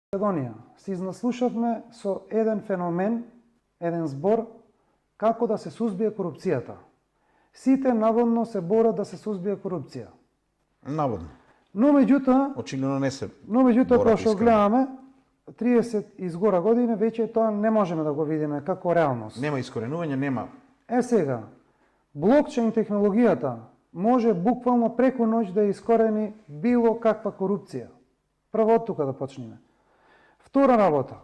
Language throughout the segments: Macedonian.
Македонија се изнаслушавме со еден феномен, еден збор, како да се сузбие корупцијата. Сите наводно се борат да се сузбие корупција. Наводно. Но меѓутоа, Очигледно не се. кога што гледаме 30 изгора години, веќе тоа не можеме да го видиме како реалност. Нема искоренување, нема. Сега, блокчейн технологијата може буквално преку ноќ да искорени било каква корупција. Прво од тука да почнеме. Втора работа,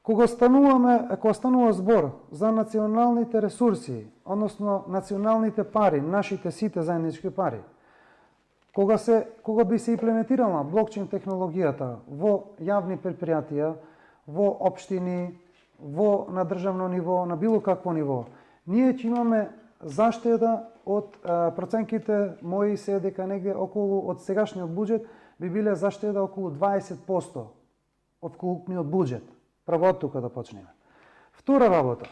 кога станува збор за националните ресурси, односно националните пари, нашите сите заеднички пари, кога би се имплементирала блокчейн технологијата во јавни предпријатија, во општини, на државно ниво, на било какво ниво, ние ќе имаме заштеда од проценките мои се дека негде околу од сегашниот буџет би биле заштеда околу 20% од вкупниот буџет. Право од тука да почнеме. Втора работа,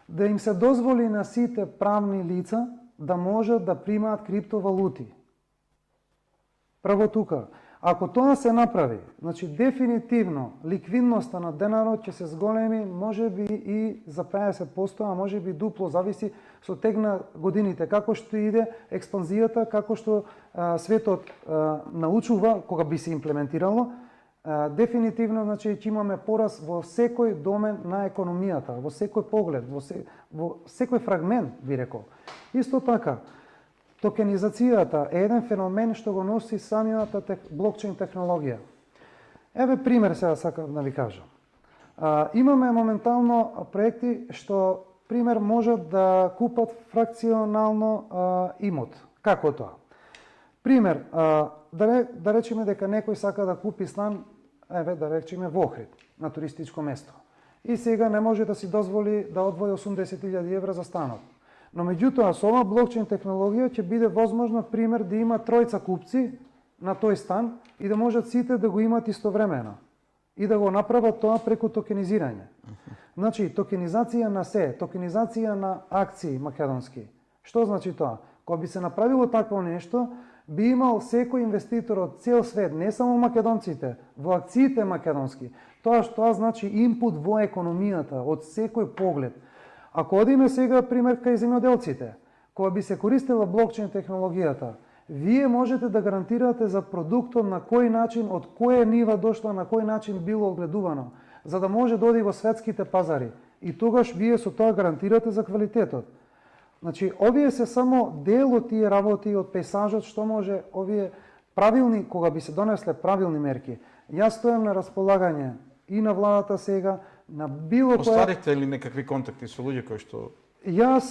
да им се дозволи на сите правни лица да можат да примаат криптовалути. Право тука. Ако тоа се направи, значи дефинитивно ликвидноста на денарот ќе се зголеми, можеби и за 50%, а можеби дупло, зависи со тек на годините, како што иде експанзијата, како што светот научува кога би се имплементирало. Дефинитивно, значи, ќе имаме пораз во секој домен на економијата, во секој поглед, во секој фрагмент, би рекол. Исто така, токенизацијата е еден феномен што го носи самината блокчейн технологија. Еве пример сега сакам да ви кажам. Имаме моментално проекти што, пример, можат да купат фракционално имот. Како тоа? Пример, да речеме дека некој сака да купи стан, да речеме во Охрид, на туристичко место. И сега не може да си дозволи да одвои 80.000 евра за станот. Но меѓутоа, со ова блокчейн технологија ќе биде возможно, пример, да има тројца купци на тој стан и да можат сите да го имат истовремено. И да го направат тоа преку токенизирање. Значи, токенизација на се, токенизација на акции македонски. Што значи тоа? Кога би се направило такво нешто, би имал секој инвеститор од цел свет, не само македонците, во акциите македонски. Тоа значи инпут во економијата, од секој поглед. Ако одиме сега, пример, кај земјоделците, кога би се користела блокчейн технологијата, вие можете да гарантирате за продуктот на кој начин, од која нива дошла, на кој начин било огледувано, за да може да оди во светските пазари. И тогаш вие со тоа гарантирате за квалитетот. Значи, овие се само дел од тие работи, од пейсажот, што може овие правилни, кога би се донесле правилни мерки. Јас стојам на располагање и на владата сега, на било која... Остварите ли некакви контакти со луѓе кои што... Јас